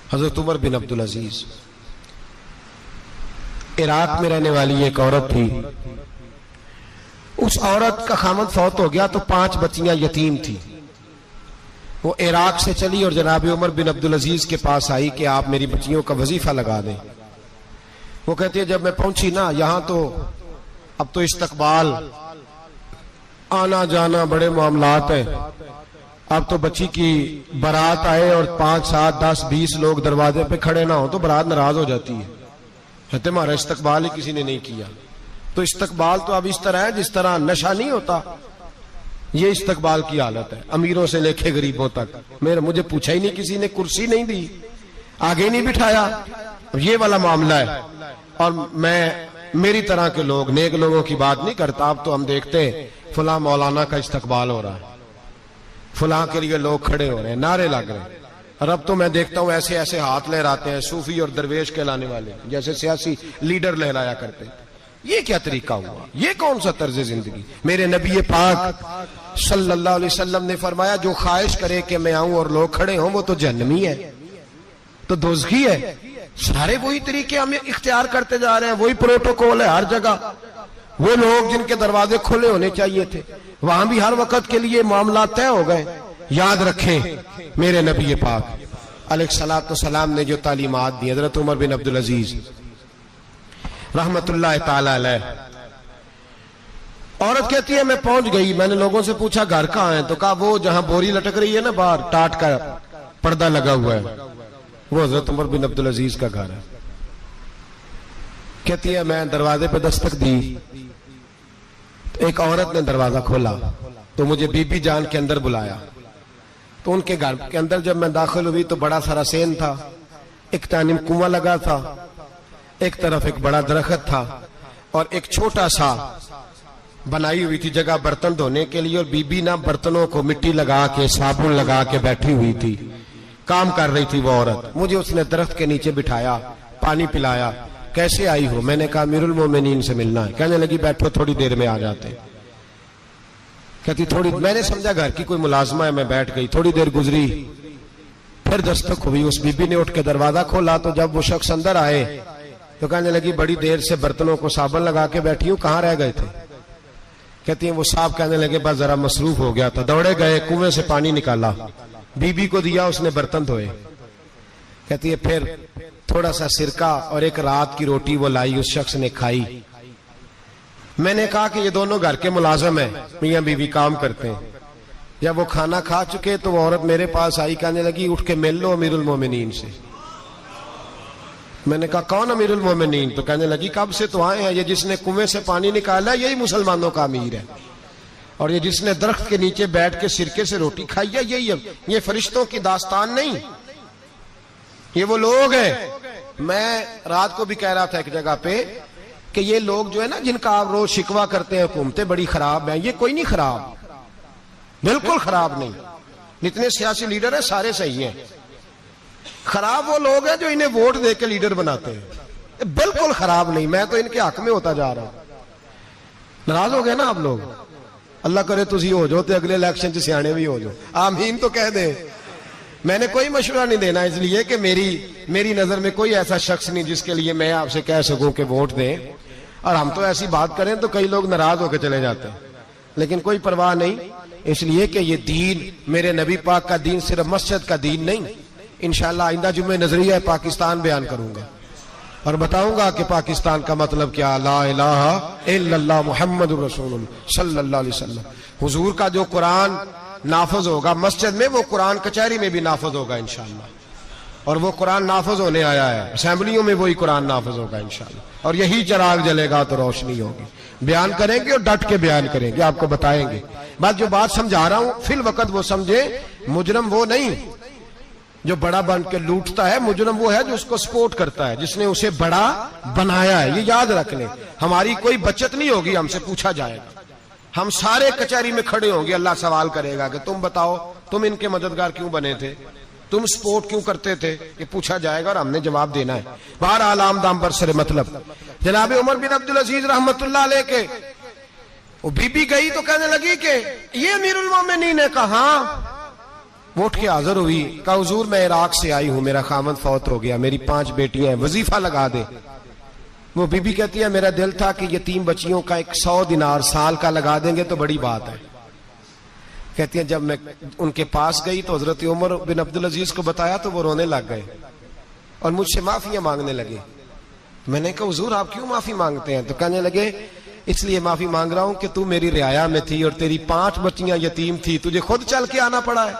हजरत उमर बिन अब्दुल अजीज, Iraq में रहने वाली एक औरत थी। उस औरत का खामद फौत हो गया तो 5 बच्चियां यतीम थी। वो इराक से चली और जनाब उमर बिन अब्दुल अजीज के पास आई कि आप मेरी बच्चियों का वजीफा लगा दें। वो कहती है जब मैं पहुंची ना, यहां तो अब तो इस्तकबाल, आना जाना बड़े मामलात है। अब तो बच्ची की बारात आए और 5, 7, 10, 20 लोग दरवाजे पे खड़े ना हो तो बारात नाराज हो जाती है। कहते हमारा इस्तकबाल ही किसी ने नहीं किया। तो इस्तकबाल तो अब इस तरह है जिस तरह नशा नहीं होता, ये इस्तकबाल की हालत है, अमीरों से लेके गरीबों तक। मुझे पूछा ही नहीं किसी ने, कुर्सी नहीं दी, आगे नहीं बिठाया, ये वाला मामला है। और मेरी तरह के लोग, नेक लोगों की बात नहीं करता। अब तो हम देखते हैं फुला मौलाना का इस्तकबाल हो रहा है, फुला के लिए लोग खड़े हो रहे हैं, नारे लग रहे हैं। और अब तो मैं देखता हूं ऐसे ऐसे हाथ लहराते हैं सूफी और दरवेश कहलाने वाले, जैसे सियासी लीडर लहराया करते हैं। ये क्या तरीका हुआ? ये कौन सा तर्ज जिंदगी? मेरे नबी पाक सल्लल्लाहु अलैहि वसल्लम ने फरमाया जो ख्वाहिश करे कि मैं आऊं और लोग खड़े हों वो तो जहन्नमी है, तो दोज़खी है। सारे वही तरीके हम इख्तियार करते जा रहे हैं, वही प्रोटोकॉल है हर जगह। वो लोग जिनके दरवाजे खुले होने चाहिए थे, वहां भी हर वक्त के लिए मामला तय हो गए। याद रखें मेरे नबी पाक अलैहिस्सलातु वस्सलाम ने जो तालीमात दी, हजरत उमर बिन अब्दुल अजीज रहमतुल्लाह ताला अलैह। औरत कहती है मैं पहुंच गई, मैंने लोगों से पूछा घर कहां है, तो कहा वो जहां बोरी लटक रही है ना बाहर, टाट का पर्दा लगा हुआ है, वो हजरत उमर बिन अब्दुल अजीज का घर है। कहती है मैं दरवाजे पे दस्तक दी, तो एक औरत ने दरवाजा खोला तो मुझे बीबी जान के अंदर बुलाया। तो उनके घर के अंदर जब मैं दाखिल हुई तो बड़ा सारा सेन था, एक तानिम कुआं लगा था, एक तरफ एक बड़ा दरख्त था और एक छोटा सा बनाई हुई थी जगह बर्तन धोने के लिए। और बीबी ना बर्तनों को मिट्टी लगा के साबुन लगा के बैठी हुई थी, काम कर रही थी वो औरत। मुझे उसने दरख्त के नीचे बिठाया, पानी पिलाया। कैसे आई हो? मैंने कहा अमीरुल मोमिनीन से मिलना है। कहने लगी बैठो थोड़ी देर में आ जाते। कहती थोड़ी, मैंने समझा घर की कोई मुलाजमा है, मैं बैठ गई। थोड़ी देर गुजरी, फिर दस्तक हुई, उस बीबी ने उठ के दरवाजा खोला। तो जब वो शख्स अंदर आए तो कहने लगी बड़ी देर से बर्तनों को साबुन लगा के बैठी हूं, कहां रह गए थे? कहती है वो साहब कहने लगे बस जरा मसरूफ हो गया था, दौड़े गए, कुएं से पानी निकाला, बीबी को दिया, उसने बर्तन धोए। कहती है फिर थोड़ा सा सिरका और एक रात की रोटी वो लाई, उस शख्स ने खाई। मैंने कहा कि ये दोनों घर के मुलाजम है, मियां बीवी काम करते हैं। जब वो खाना खा चुके तो वो औरत मेरे पास आई, कहने लगी उठ के मिल लो अमीरुल मोमिनीन से। मैंने कहा कौन अमीरुल मोमिनीन? तो कहने लगी कब से तो आए हैं, ये जिसने कुएं से पानी निकाला यही मुसलमानों का अमीर है, और ये जिसने दरख्त के नीचे बैठ के सिरके से रोटी खाई है यही है। ये फरिश्तों की दास्तान नहीं, ये वो लोग हैं। मैं रात को भी कह रहा था एक जगह पे कि ये लोग जो है ना जिनका आप रोज शिकवा करते हैं हुकूमतें बड़ी खराब हैं, ये कोई नहीं खराब, बिल्कुल खराब नहीं। जितने सियासी लीडर हैं सारे सही हैं। खराब वो लोग हैं जो इन्हें वोट दे के लीडर बनाते हैं, बिल्कुल खराब नहीं। मैं तो इनके हक में होता जा रहा हूं। नाराज हो गए ना आप लोग? अल्लाह करे तुसी हो जाओ तो अगले इलेक्शन च सियाने भी हो जाओ, आमीन तो कह दे। मैंने कोई मशवरा नहीं देना इसलिए कि मेरी नजर में कोई ऐसा शख्स नहीं जिसके लिए मैं आपसे कह सकूं कि वोट दें। और हम तो ऐसी बात करें तो कई लोग नाराज होकर चले जाते हैं, लेकिन कोई परवाह नहीं, इसलिए कि ये दीन मेरे नबी पाक का दीन सिर्फ मस्जिद का दीन नहीं। इंशाअल्लाह आइंदा जुम्मे नजरिया पाकिस्तान बयान करूंगा और बताऊंगा कि पाकिस्तान का मतलब क्या, ला इलाहा इल्लल्लाह मुहम्मदुर रसूलुल्लाह सल्लल्लाहु अलैहि वसल्लम। हुजूर का जो कुरान नाफज होगा मस्जिद में, वो कुरान कचहरी में भी नाफज होगा इंशाअल्लाह। और वो कुरान नाफज होने आया है, असेंबलियों में वही कुरान नाफज होगा इंशाअल्लाह। और यही चिराग जलेगा तो रोशनी होगी। बयान करेंगे और डट के बयान करेंगे, आपको बताएंगे। बात जो बात समझा रहा हूं फिल वक्त वो समझे, मुजरम वो नहीं जो बड़ा बन के लूटता है, मुजरम वो है जो उसको सपोर्ट करता है, जिसने उसे बड़ा बनाया है। ये याद रख लें, हमारी कोई बचत नहीं होगी, हमसे पूछा जाएगा। हम सारे कचहरी में खड़े होंगे, अल्लाह सवाल करेगा कि तुम बताओ तुम इनके मददगार क्यों बने थे, तुम सपोर्ट क्यों करते थे, ये पूछा जाएगा और हमने जवाब देना है। बहरहाल आम दाम पर सरे मतलब जनाब उमर बिन अब्दुल अजीज रहमतुल्लाह अलैह के वो बीबी गई तो कहने लगी कि ये अमीरुल मोमिनीन ने कहा, वो उठ के हाजिर हुई, कहा हुजूर मैं इराक से आई हूं, मेरा खामन फौत हो गया, मेरी 5 बेटियां हैं, वजीफा लगा दे। वो बीबी कहती है मेरा दिल था कि यतीम बच्चियों का 100 दिनार साल का लगा देंगे तो बड़ी बात है। कहती है जब मैं उनके पास गई तो हजरत उमर बिन अब्दुल अजीज को बताया तो वो रोने लग गए और मुझसे माफियां मांगने लगे। मैंने कहा हुजूर आप क्यों माफी मांगते हैं? तो कहने लगे इसलिए माफी मांग रहा हूं कि तू मेरी रियाया में थी और तेरी 5 बच्चियां यतीम थी, तुझे खुद चल के आना पड़ा है।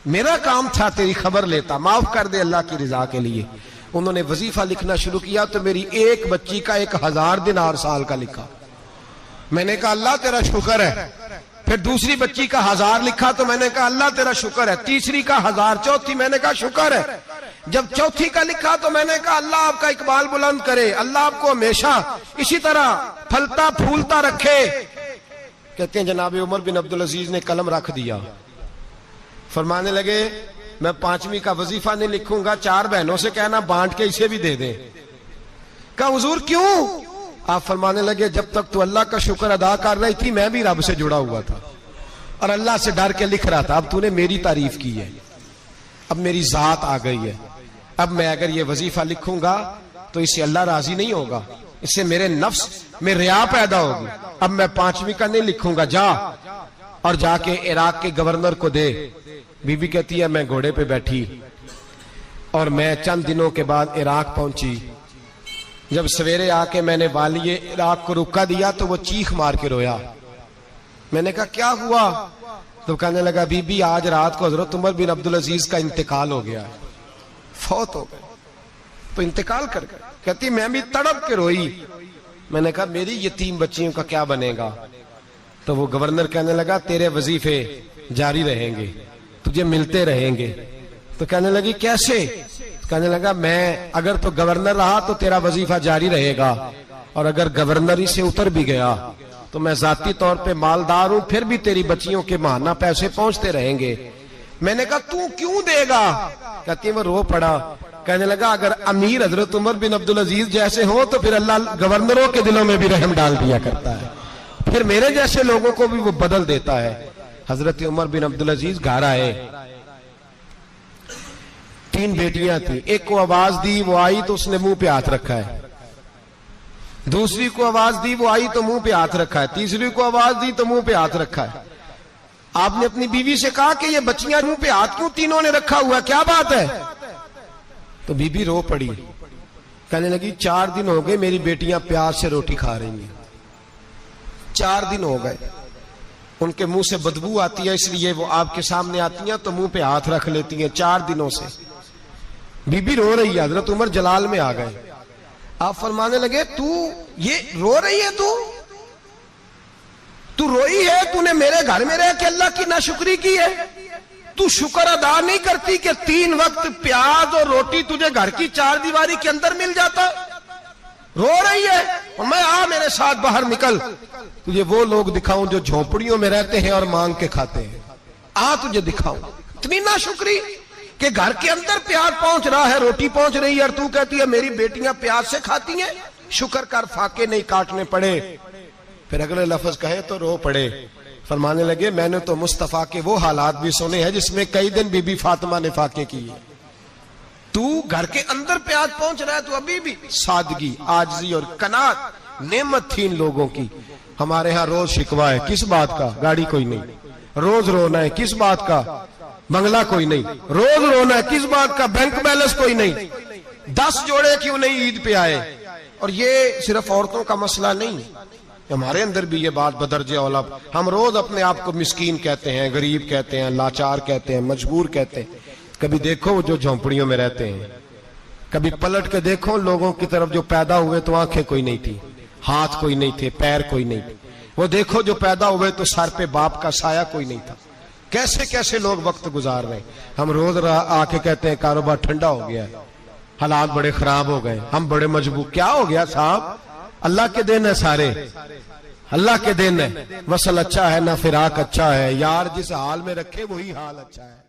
मेरा काम था तेरी खबर लेता, माफ कर दे अल्लाह की रिजा के लिए। उन्होंने वजीफा लिखना शुरू किया तो मेरी एक बच्ची का 1000 दिनार साल का लिखा। मैंने कहा अल्लाह तेरा शुक्र है। फिर दूसरी बच्ची का 1000 लिखा तो मैंने कहा अल्लाह तेरा शुक्र है। तीसरी का 1000, चौथी मैंने कहा शुक्र है। जब चौथी का लिखा तो मैंने कहा अल्लाह आपका इकबाल बुलंद करे, अल्लाह आपको हमेशा इसी तरह फलता फूलता रखे। कहते हैं जनाब उमर बिन अब्दुल अजीज ने कलम रख दिया, फरमाने लगे मैं 5वीं का वजीफा नहीं लिखूंगा, 4 बहनों से कहना बांट के इसे भी दे दे। कहा हुजूर क्यों? आप फरमाने लगे जब तक तू अल्लाह का शुक्र अदा कर रही थी मैं भी रब से जुड़ा हुआ था और अल्लाह से डर के लिख रहा था। अब तूने मेरी तारीफ की है, अब मेरी जात आ गई है, अब मैं अगर ये वजीफा लिखूंगा तो इससे अल्लाह राजी नहीं होगा, इससे मेरे नफ्स में रिया पैदा होगी। अब मैं 5वीं का नहीं लिखूंगा, जा और जाके इराक के गवर्नर को दे। बीबी कहती है मैं घोड़े पे बैठी और मैं चंद दिनों के बाद इराक पहुंची। जब सवेरे आके मैंने वाली इराक को रुका दिया तो वो चीख मार के रोया। मैंने कहा क्या हुआ? तो कहने लगा बीबी आज रात को हजरत उमर बिन अब्दुल अजीज का इंतकाल हो गया, फौत हो गए, तो इंतकाल कर गए। कहती मैं भी तड़प के रोई। मैंने कहा मेरी यतीम बच्चियों का क्या बनेगा? तो वो गवर्नर कहने लगा तेरे वजीफे जारी रहेंगे, तुझे मिलते रहेंगे। तो कहने लगी कैसे? कहने लगा मैं अगर तो गवर्नर रहा तो तेरा वजीफा जारी रहेगा और अगर गवर्नरी से उतर भी गया तो मैं जाती तौर पे मालदार हूं, फिर भी तेरी बच्चियों के माहाना पैसे पहुंचते रहेंगे। मैंने कहा तू क्यों देगा? कहती वो रो पड़ा। कहने लगा अगर अमीर हजरत उमर बिन अब्दुल अजीज जैसे हो तो फिर अल्लाह गवर्नरों के दिलों में भी रहम डाल दिया करता है, फिर मेरे जैसे लोगों को भी वो बदल देता है। हजरत उमर बिन अब्दुल अजीज घर आए, 3 बेटियां थी। एक को आवाज दी, वो आई तो उसने मुंह पे हाथ रखा है। दूसरी को आवाज दी, वो आई तो मुंह पे हाथ रखा है। तीसरी को आवाज दी तो मुंह पे हाथ रखा है। आपने अपनी बीवी से कहा कि ये बच्चियां मुंह पे हाथ क्यों तीनों ने रखा हुआ, क्या बात है? तो बीबी रो पड़ी, कहने लगी 4 दिन हो गए मेरी बेटियां प्यार से रोटी खा रही हैं, 4 दिन हो गए, उनके मुंह से बदबू आती है इसलिए वो आपके सामने आती हैं तो मुंह पे हाथ रख लेती हैं 4 दिनों से। बीबी रो रही है, हजरत उमर जलाल में आ गए। आप फरमाने लगे तू ये रो रही है, तू रोई है, तूने मेरे घर में रह के अल्लाह की नाशुक्री की है, तू शुक्र अदा नहीं करती कि 3 वक्त प्याज और रोटी तुझे घर की 4 दीवारी के अंदर मिल जाता? रो रही है और मैं आ मेरे साथ बाहर निकल, तुझे वो लोग दिखाऊं जो झोपड़ियों में रहते हैं और मांग के खाते हैं, आ तुझे दिखाऊं। इतनी नाशुक्री कि घर के अंदर प्याज पहुंच रहा है, रोटी पहुंच रही है और तू कहती है मेरी बेटियां प्याज से खाती हैं, शुक्र कर फाके नहीं काटने पड़े। फिर अगले लफ्ज कहे तो रो पड़े। फरमाने लगे मैंने तो मुस्तफा के वो हालात भी सुने हैं जिसमें कई दिन बीबी फातिमा ने फाके किए, तू घर के अंदर प्याज पहुंच रहा है, तू अभी भी। सादगी, आजिज़ी और कनात नेमत थी इन लोगों की। हमारे यहाँ रोज शिकवा है, किस बात का? गाड़ी कोई नहीं। रोज रोना है, किस बात का? बंगला कोई नहीं। रोज रोना है, किस बात का? बैंक बैलेंस कोई नहीं। 10 जोड़े क्यों नहीं ईद पे आए? और ये सिर्फ औरतों का मसला नहीं, हमारे अंदर भी ये बात बदरजे औला। हम रोज अपने आप को मिस्कीन कहते हैं, गरीब कहते हैं, लाचार कहते हैं, मजबूर कहते हैं। कभी देखो जो झोंपड़ियों में रहते हैं, कभी पलट के देखो लोगों की तरफ जो पैदा हुए तो आंखें कोई नहीं थी, हाथ कोई नहीं थे, पैर कोई नहीं थे। वो देखो जो पैदा हुए तो सर पे बाप का साया कोई नहीं था। कैसे कैसे लोग वक्त गुजार रहे। हम रोज आके कहते हैं कारोबार ठंडा हो गया, हालात बड़े खराब हो गए, हम बड़े मजबूर। क्या हो गया साहब? अल्लाह के दिन है, सारे अल्लाह के दिन है। वसल अच्छा है ना फिराक अच्छा है, यार जिस हाल में रखे वही हाल अच्छा है।